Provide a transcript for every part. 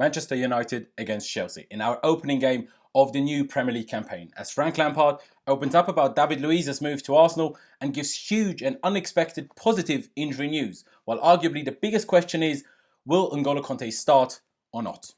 Manchester United against Chelsea in our opening game of the new Premier League campaign, as Frank Lampard opens up about David Luiz's move to Arsenal and gives huge and unexpected positive injury news, while arguably the biggest question is, will N'Golo Kante start or not?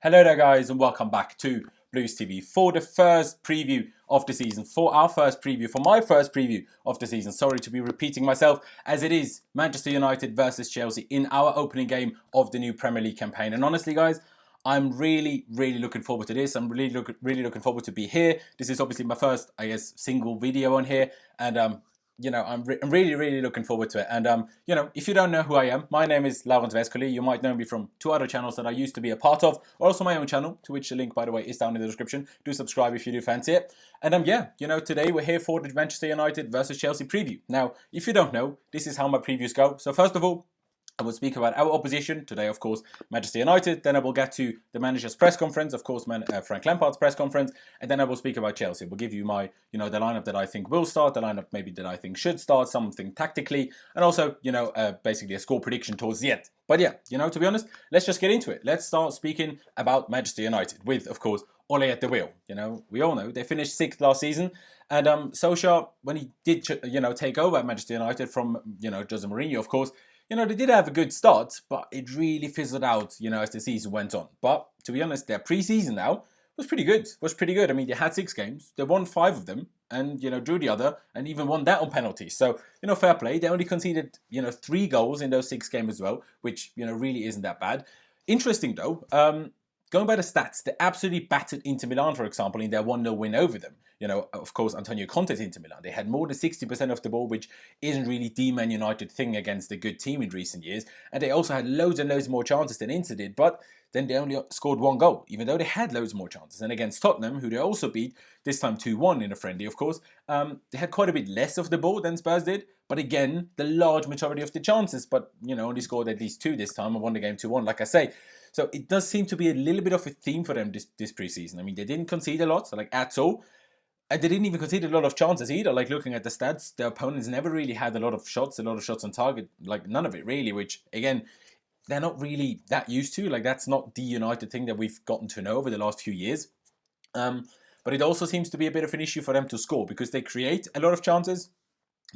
Hello there guys, and welcome back to Blues TV for the first preview of the season, for my first preview of the season. Sorry to be repeating myself, as it is Manchester United versus Chelsea in our opening game of the new Premier League campaign. And honestly guys, I'm really looking forward to this. I'm really looking forward to be here. This is obviously my first, single video on here, and I'm really looking forward to it. And if you don't know who I am, my name is Laurenz. You might know me from two other channels that I used to be a part of, or also my own channel, to which the link, by the way, is down in the description. Do subscribe if you do fancy it. And today we're here for the Manchester United versus Chelsea preview. Now, if you don't know, this is how my previews go. So first of all, I will speak about our opposition today, of course, Manchester United. Then I will get to the manager's press conference, of course, Frank Lampard's press conference, and then I will speak about Chelsea. We'll give you my, the lineup that I think will start, the lineup maybe that I think should start, something tactically, and also, basically a score prediction towards the end. But yeah, to be honest, let's just get into it. Let's start speaking about Manchester United with, of course, Ole at the wheel. We all know they finished 6th last season, and Solskjaer, when he did, take over at Manchester United from, Jose Mourinho, of course. They did have a good start, but it really fizzled out, as the season went on. But to be honest, their pre-season now was pretty good. I mean, they had 6 games. They won 5 of them and, drew the other and even won that on penalties. So, fair play. They only conceded, 3 goals in those 6 games as well, which, really isn't that bad. Interesting, though. Going by the stats, they absolutely battered Inter Milan, for example, in their 1-0 win over them. Of course, Antonio Conte's Inter Milan. They had more than 60% of the ball, which isn't really the Man United thing against a good team in recent years. And they also had loads and loads more chances than Inter did, but then they only scored 1 goal, even though they had loads more chances. And against Tottenham, who they also beat, this time 2-1 in a friendly, of course, they had quite a bit less of the ball than Spurs did. But again, the large majority of the chances, but, only scored at least 2 this time and won the game 2-1, like I say. So it does seem to be a little bit of a theme for them this preseason. I mean, they didn't concede a lot, at all. And they didn't even concede a lot of chances either. Looking at the stats, their opponents never really had a lot of shots on target. None of it really, which, again, they're not really that used to. That's not the United thing that we've gotten to know over the last few years. But it also seems to be a bit of an issue for them to score, because they create a lot of chances.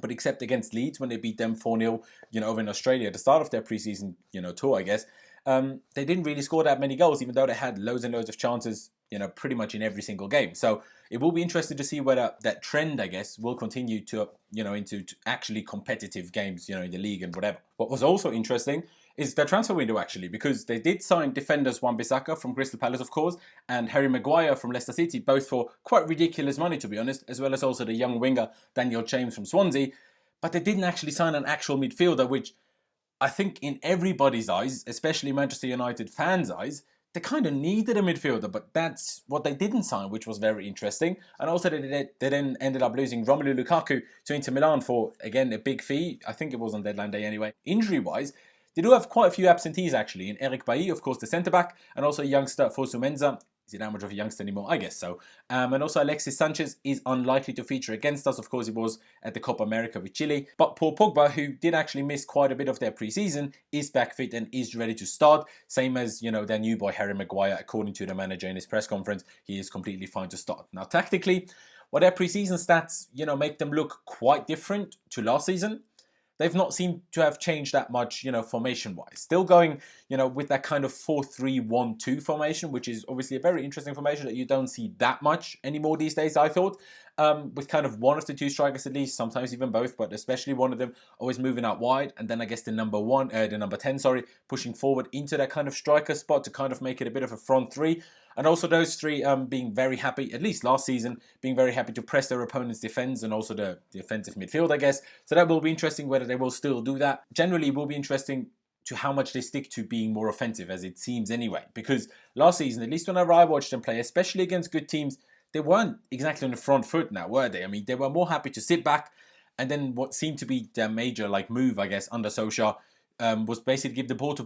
But except against Leeds, when they beat them 4-0, over in Australia at the start of their preseason, tour, I guess, they didn't really score that many goals, even though they had loads and loads of chances, pretty much in every single game. So it will be interesting to see whether that trend, I guess, will continue to, into actually competitive games, in the league and whatever. What was also interesting is their transfer window, actually, because they did sign defenders Wan-Bissaka from Crystal Palace, of course, and Harry Maguire from Leicester City, both for quite ridiculous money, to be honest, as well as also the young winger Daniel James from Swansea. But they didn't actually sign an actual midfielder, which I think in everybody's eyes, especially Manchester United fans' eyes, they kind of needed a midfielder, but that's what they didn't sign, which was very interesting. And also they then ended up losing Romelu Lukaku to Inter Milan for, again, a big fee. I think it was on deadline day anyway. Injury-wise, they do have quite a few absentees, actually, in Eric Bailly, of course, the centre-back, and also youngster Fosu Mensah. Is he that much of a youngster anymore? I guess so. And also Alexis Sanchez is unlikely to feature against us. Of course, he was at the Copa America with Chile. But Paul Pogba, who did actually miss quite a bit of their pre-season, is back fit and is ready to start. Same as, their new boy Harry Maguire, according to the manager in his press conference. He is completely fine to start. Now, tactically, what their pre-season stats, make them look quite different to last season. They've not seemed to have changed that much, formation-wise. Still going, with that kind of 4-3-1-2 formation, which is obviously a very interesting formation that you don't see that much anymore these days, I thought. With kind of one of the 2 strikers at least, sometimes even both, but especially one of them always moving out wide. And then I guess the number 10, pushing forward into that kind of striker spot to kind of make it a bit of a front 3. And also those 3 being very happy, at least last season, being very happy to press their opponent's defence and also the offensive midfield, I guess. So that will be interesting whether they will still do that. Generally, it will be interesting to how much they stick to being more offensive, as it seems anyway. Because last season, at least whenever I watched them play, especially against good teams, they weren't exactly on the front foot now, were they? I mean, they were more happy to sit back. And then what seemed to be their major move, I guess, under Solskjaer, was basically give the ball to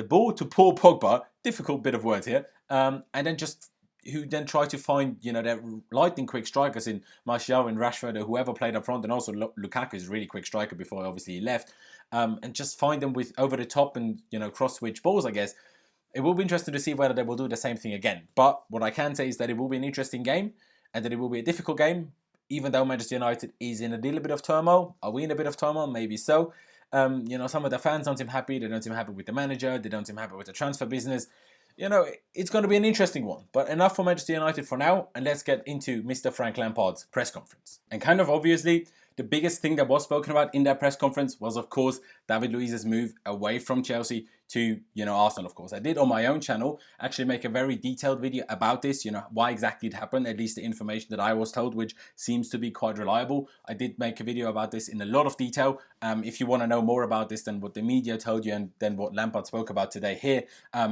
Paul Pogba, difficult bit of words here, and then just who then try to find, their lightning quick strikers in Martial and Rashford or whoever played up front, and also Lukaku is a really quick striker before obviously he left, and just find them with over the top and, cross switch balls, I guess. It will be interesting to see whether they will do the same thing again. But what I can say is that it will be an interesting game and that it will be a difficult game, even though Manchester United is in a little bit of turmoil. Are we in a bit of turmoil? Maybe so. Some of the fans don't seem happy. They don't seem happy with the manager. They don't seem happy with the transfer business. It's going to be an interesting one. But enough for Manchester United for now, and let's get into Mr. Frank Lampard's press conference. And kind of obviously, the biggest thing that was spoken about in that press conference was, of course, David Luiz's move away from Chelsea to, Arsenal, of course. I did on my own channel actually make a very detailed video about this, why exactly it happened, at least the information that I was told, which seems to be quite reliable. I did make a video about this in a lot of detail. If you want to know more about this than what the media told you and then what Lampard spoke about today here,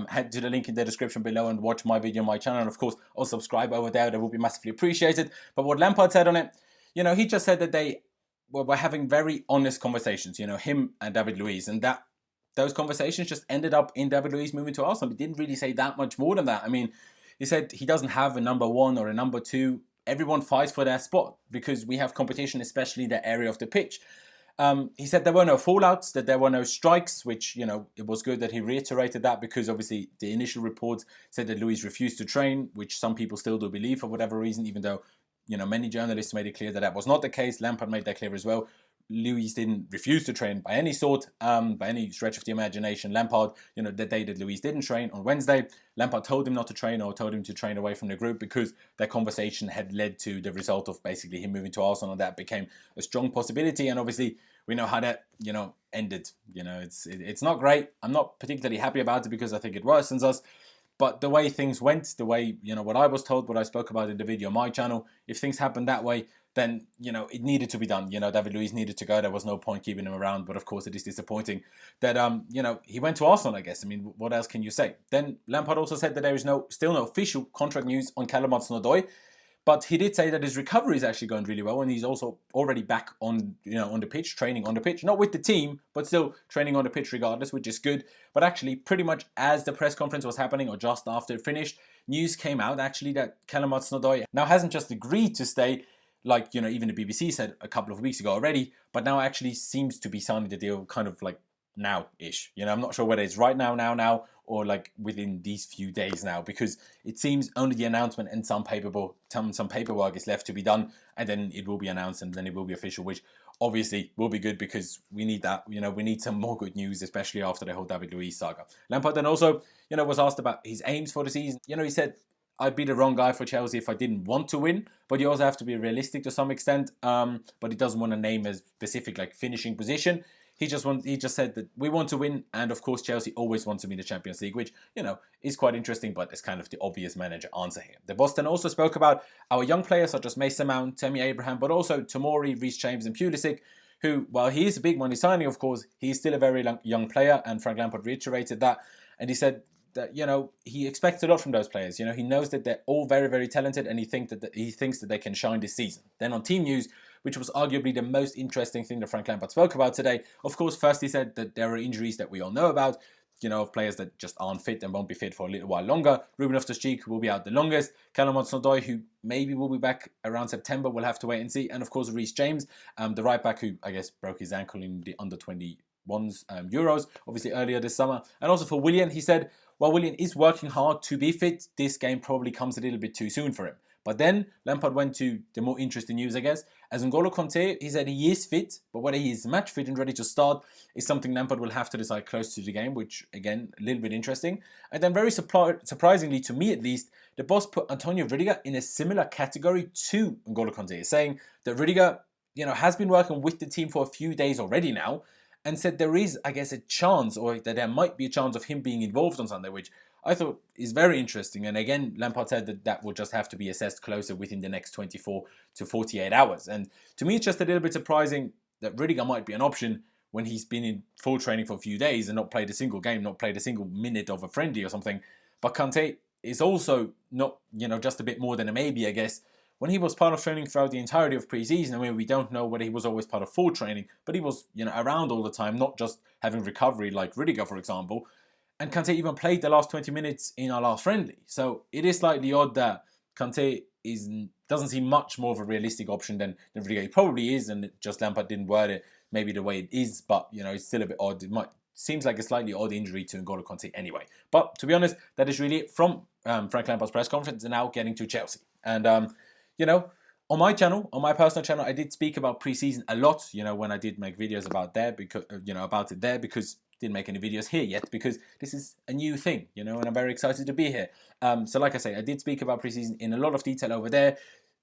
head to the link in the description below and watch my video on my channel. And of course, also subscribe over there. That would be massively appreciated. But what Lampard said on it, he just said that they were having very honest conversations, him and David Luiz, and that those conversations just ended up in David Luiz moving to Arsenal. He didn't really say that much more than that. I mean, he said he doesn't have a number one or a number two. Everyone fights for their spot because we have competition, especially the area of the pitch. He said there were no fallouts, that there were no strikes, which, it was good that he reiterated that, because obviously the initial reports said that Luiz refused to train, which some people still do believe for whatever reason, even though, many journalists made it clear that that was not the case. Lampard made that clear as well. Luiz didn't refuse to train by any sort, by any stretch of the imagination. Lampard, the day that Luiz didn't train on Wednesday, Lampard told him not to train, or told him to train away from the group, because that conversation had led to the result of basically him moving to Arsenal, and that became a strong possibility. And obviously we know how that, ended. It's not great. I'm not particularly happy about it because I think it worsens us. But the way things went, the way, what I was told, what I spoke about in the video on my channel, if things happened that way, then, it needed to be done. David Luiz needed to go. There was no point keeping him around. But of course, it is disappointing that, he went to Arsenal, I guess. I mean, what else can you say? Then Lampard also said that there is still no official contract news on Callum Hudson-Odoi. But he did say that his recovery is actually going really well, and he's also already back on, on the pitch, training on the pitch, not with the team, but still training on the pitch regardless, which is good. But actually, pretty much as the press conference was happening, or just after it finished, news came out actually that Callum Hudson-Odoi now hasn't just agreed to stay, like, even the BBC said a couple of weeks ago already, but now actually seems to be signing the deal kind of like now-ish. I'm not sure whether it's right now, or like within these few days now, because it seems only the announcement and some paperwork is left to be done, and then it will be announced, and then it will be official, which obviously will be good, because we need that. We need some more good news, especially after the whole David Luiz saga. Lampard then also, was asked about his aims for the season. He said, I'd be the wrong guy for Chelsea if I didn't want to win, but you also have to be realistic to some extent. But he doesn't want to name a specific finishing position. He just said that we want to win, and of course Chelsea always want to win the Champions League, which, is quite interesting, but it's kind of the obvious manager answer here. The boss then also spoke about our young players such as Mason Mount, Tammy Abraham, but also Tomori, Reece James and Pulisic, who, while he is a big money signing, of course, he's still a very young player, and Frank Lampard reiterated that, and he said that, he expects a lot from those players. He knows that they're all very, very talented, and he thinks that they can shine this season. Then on team news, which was arguably the most interesting thing that Frank Lampard spoke about today, of course, first he said that there are injuries that we all know about, of players that just aren't fit and won't be fit for a little while longer. Ruben Loftus-Cheek will be out the longest. Callum Hudson-Odoi, who maybe will be back around September, we'll have to wait and see. And of course, Reece James, the right back, who I guess broke his ankle in the under-21s Euros, obviously earlier this summer. And also for Willian, he said, while Willian is working hard to be fit, this game probably comes a little bit too soon for him. But then Lampard went to the more interesting news, I guess. As N'Golo Kante, he said he is fit, but whether he is match fit and ready to start is something Lampard will have to decide close to the game, which, again, a little bit interesting. And then very surprisingly, to me at least, the boss put Antonio Rudiger in a similar category to N'Golo Kante, saying that Rudiger, has been working with the team for a few days already now, and said there is, I guess, a chance, or that there might be a chance of him being involved on Sunday, which I thought is very interesting. And again, Lampard said that that will just have to be assessed closer within the next 24 to 48 hours. And to me, it's just a little bit surprising that Rudiger might be an option when he's been in full training for a few days and not played a single game, not played a single minute of a friendly or something. But Kante is also not, just a bit more than a maybe, I guess. When he was part of training throughout the entirety of pre-season, I mean, we don't know whether he was always part of full training, but he was, around all the time, not just having recovery like Rudiger, for example. And Kante even played the last 20 minutes in our last friendly. So it is slightly odd that, Kante doesn't seem much more of a realistic option than Rodrigo. He probably is, and just Lampard didn't word it maybe the way it is, but it's still a bit odd. Seems like a slightly odd injury to N'Golo Kante anyway. But to be honest, that is really it from Frank Lampard's press conference, and now getting to Chelsea. And on my channel, on my personal channel, I did speak about preseason a lot. When I did make videos about there because didn't make any videos here yet because this is a new thing, and I'm very excited to be here. So like I say, I did speak about preseason in a lot of detail over there,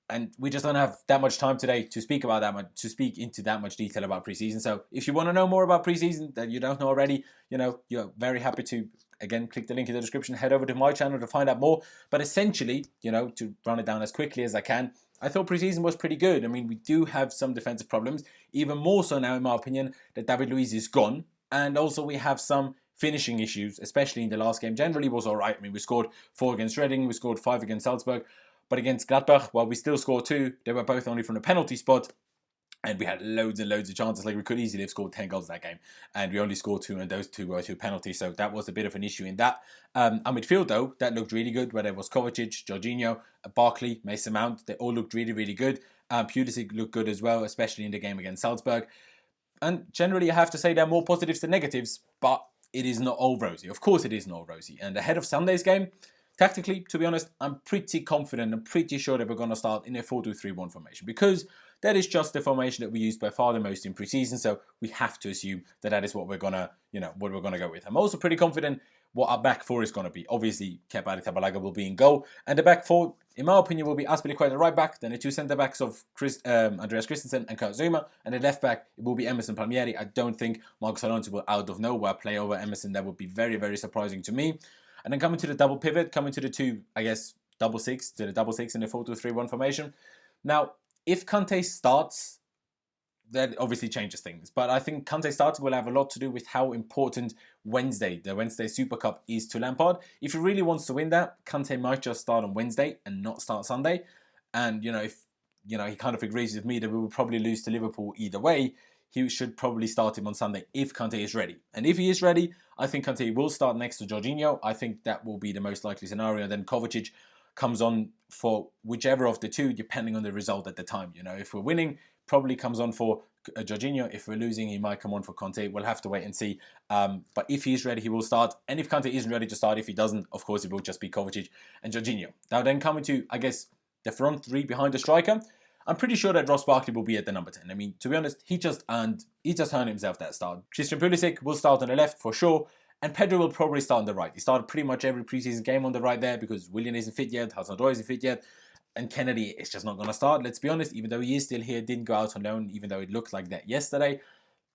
and we just don't have that much time today to speak about to speak into that much detail about preseason. So if you want to know more about preseason that you don't know already, you're very happy to, again, click the link in the description, head over to my channel to find out more. But essentially, to run it down as quickly as I can, I thought preseason was pretty good. I mean, we do have some defensive problems, even more so now, in my opinion, that David Luiz is gone. And also we have some finishing issues, especially in the last game. Generally was all right. I mean, we scored 4 against Reading, we scored 5 against Salzburg. But against Gladbach, while we still scored 2, they were both only from the penalty spot. And we had loads and loads of chances. Like, we could easily have scored 10 goals that game. And we only scored 2, and those 2 were 2 penalties. So that was a bit of an issue in that. Our midfield, though, that looked really good. Whether it was Kovacic, Jorginho, Barkley, Mason Mount, they all looked really, really good. Pulisic looked good as well, especially in the game against Salzburg. And generally, I have to say there are more positives than negatives, but it is not all rosy. Of course, it is not all rosy. And ahead of Sunday's game, tactically, to be honest, I'm pretty confident and pretty sure that we're going to start in a 4-2-3-1 formation because that is just the formation that we used by far the most in preseason. So we have to assume that that is what we're gonna, go with. I'm also pretty confident what our back four is going to be. Obviously, Kepa Arrizabalaga will be in goal, and the back four, in my opinion, will be Azpilicueta at the right back, then the 2 centre backs of Andreas Christensen and Kurt Zouma, and the left back it will be Emerson Palmieri. I don't think Marcos Alonso will out of nowhere play over Emerson. That would be very, very surprising to me. And then coming to the double pivot, coming to the 2, I guess, double six in the 4-2-3-1 formation. Now, if Kante starts, that obviously changes things. But I think Kante starting will have a lot to do with how important the Wednesday Super Cup is to Lampard. If he really wants to win that, Kante might just start on Wednesday and not start Sunday. And, if he kind of agrees with me that we will probably lose to Liverpool either way, he should probably start him on Sunday if Kante is ready. And if he is ready, I think Kante will start next to Jorginho. I think that will be the most likely scenario. Then Kovacic comes on for whichever of the 2, depending on the result at the time. If we're winning, probably comes on for Jorginho. If we're losing, he might come on for Kante. We'll have to wait and see. But if he's ready, he will start. And if Kante isn't ready to start, if he doesn't, of course, it will just be Kovacic and Jorginho. Now then coming to, I guess, the front 3 behind the striker, I'm pretty sure that Ross Barkley will be at the number 10. I mean, to be honest, he just earned himself that start. Christian Pulisic will start on the left for sure. And Pedro will probably start on the right. He started pretty much every preseason game on the right there because Willian isn't fit yet, Hudson-Odoi isn't fit yet, and Kennedy is just not going to start. Let's be honest, even though he is still here, didn't go out on loan, even though it looked like that yesterday.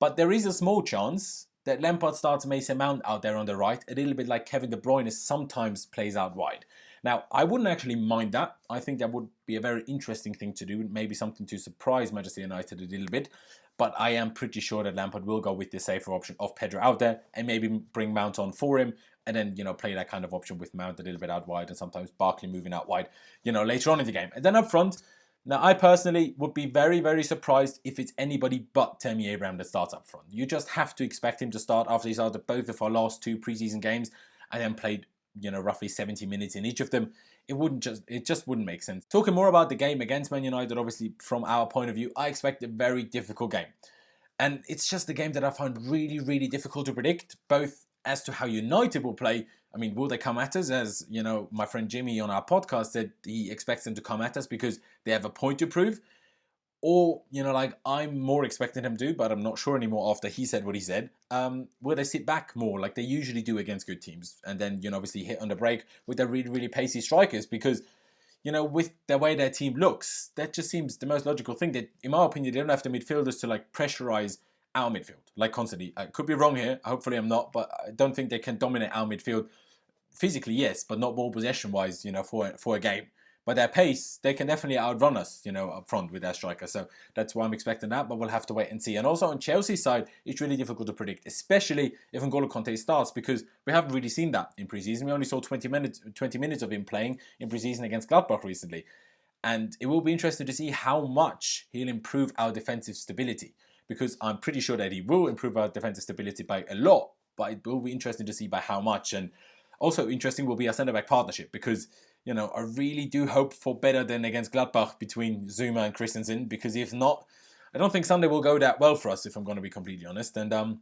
But there is a small chance that Lampard starts Mason Mount out there on the right, a little bit like Kevin De Bruyne sometimes plays out wide. Now, I wouldn't actually mind that. I think that would be a very interesting thing to do, maybe something to surprise Manchester United a little bit. But I am pretty sure that Lampard will go with the safer option of Pedro out there and maybe bring Mount on for him and then, play that kind of option with Mount a little bit out wide and sometimes Barkley moving out wide, later on in the game. And then up front, now I personally would be very, very surprised if it's anybody but Tammy Abraham that starts up front. You just have to expect him to start after he started both of our last 2 preseason games and then played, roughly 70 minutes in each of them. It just wouldn't make sense. Talking more about the game against Man United, obviously from our point of view, I expect a very difficult game. And it's just a game that I find really, really difficult to predict, both as to how United will play. I mean, will they come at us? As, my friend Jimmy on our podcast said, he expects them to come at us because they have a point to prove. Or, I'm more expecting them to, but I'm not sure anymore after he said what he said. Will they sit back more like they usually do against good teams? And then, obviously hit on the break with their really, really pacey strikers because, with the way their team looks, that just seems the most logical thing. That, in my opinion, they don't have the midfielders to, pressurize our midfield, constantly. I could be wrong here. Hopefully I'm not, but I don't think they can dominate our midfield. Physically, yes, but not ball possession-wise, for a game. But their pace, they can definitely outrun us, up front with their striker. So that's why I'm expecting that, but we'll have to wait and see. And also on Chelsea's side, it's really difficult to predict, especially if N'Golo Kante starts, because we haven't really seen that in preseason. We only saw 20 minutes of him playing in preseason against Gladbach recently. And it will be interesting to see how much he'll improve our defensive stability, because I'm pretty sure that he will improve our defensive stability by a lot, but it will be interesting to see by how much. And also interesting will be our centre-back partnership, because you know, I really do hope for better than against Gladbach between Zuma and Christensen, because if not, I don't think Sunday will go that well for us, if I'm going to be completely honest. And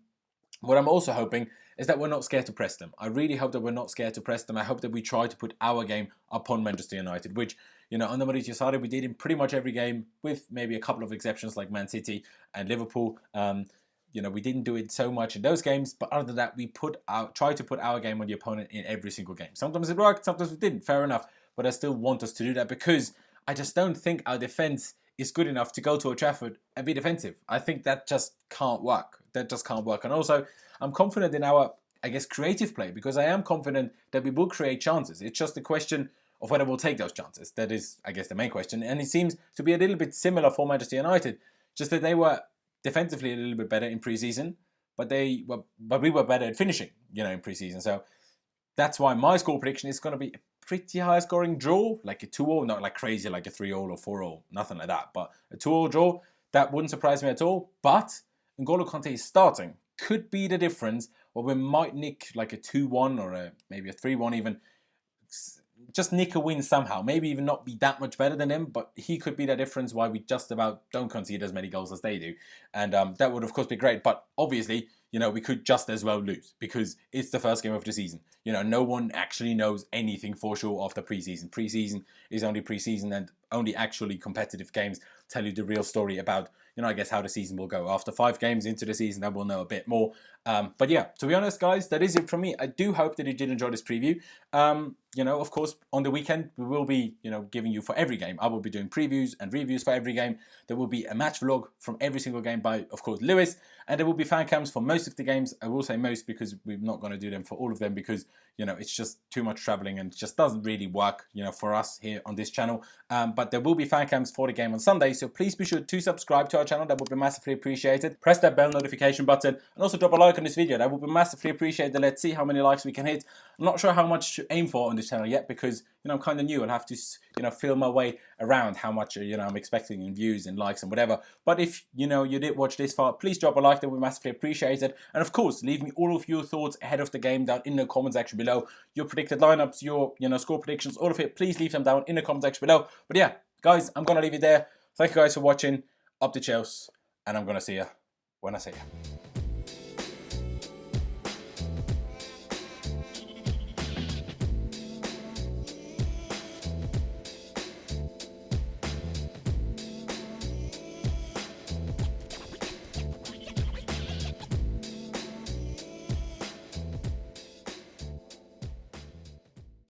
what I'm also hoping is that we're not scared to press them. I really hope that we're not scared to press them. I hope that we try to put our game upon Manchester United, which, you know, under Mauricio Sarri, we did in pretty much every game, with maybe a couple of exceptions like Man City and Liverpool. You know, we didn't do it so much in those games, but other than that, we try to put our game on the opponent in every single game. Sometimes it worked, sometimes it didn't, fair enough. But I still want us to do that, because I just don't think our defence is good enough to go to Old Trafford and be defensive. I think that just can't work. That just can't work. And also, I'm confident in our, I guess, creative play, because I am confident that we will create chances. It's just a question of whether we'll take those chances. That is, I guess, the main question. And it seems to be a little bit similar for Manchester United, just that they were defensively a little bit better in pre-season, but we were better at finishing, you know, in pre-season. So that's why my score prediction is going to be a pretty high scoring draw, like a 2-2, not like crazy like a 3-0 or 4-0, nothing like that, but a 2-2 draw. That wouldn't surprise me at all. But N'Golo Kante is starting, could be the difference, or we might nick like a 2-1 or maybe a 3-1 even. Just nick a win somehow. Maybe even not be that much better than him, but he could be the difference why we just about don't concede as many goals as they do. And that would, of course, be great. But obviously, you know, we could just as well lose, because it's the first game of the season. You know, no one actually knows anything for sure after pre-season. Pre-season is only pre-season, and only actually competitive games tell you the real story about, you know, I guess how the season will go. After 5 games into the season, I will know a bit more. But yeah, to be honest, guys, that is it from me. I do hope that you did enjoy this preview. You know, of course, on the weekend, we will be, you know, giving you for every game. I will be doing previews and reviews for every game. There will be a match vlog from every single game by, of course, Luiz. And there will be fan cams for most of the games. I will say most, because we're not going to do them for all of them, because, you know, it's just too much traveling and it just doesn't really work, you know, for us here on this channel. But there will be fan cams for the game on Sunday. So please be sure to subscribe to our channel. That would be massively appreciated. Press that bell notification button and also drop a like on this video. That would be massively appreciated. Let's see how many likes we can hit. I'm not sure how much to aim for on this channel yet, because, you know, I'm kind of new. I'll have to, you know, feel my way around how much, you know, I'm expecting in views and likes and whatever. But if, you know, you did watch this far, please drop a like. That would be massively appreciated. And of course, leave me all of your thoughts ahead of the game down in the comment section below. Your predicted lineups, your, you know, score predictions, all of it. Please leave them down in the comment section below. But yeah, guys, I'm going to leave it there. Thank you guys for watching. Up the Chelsea. And I'm going to see you when I see you.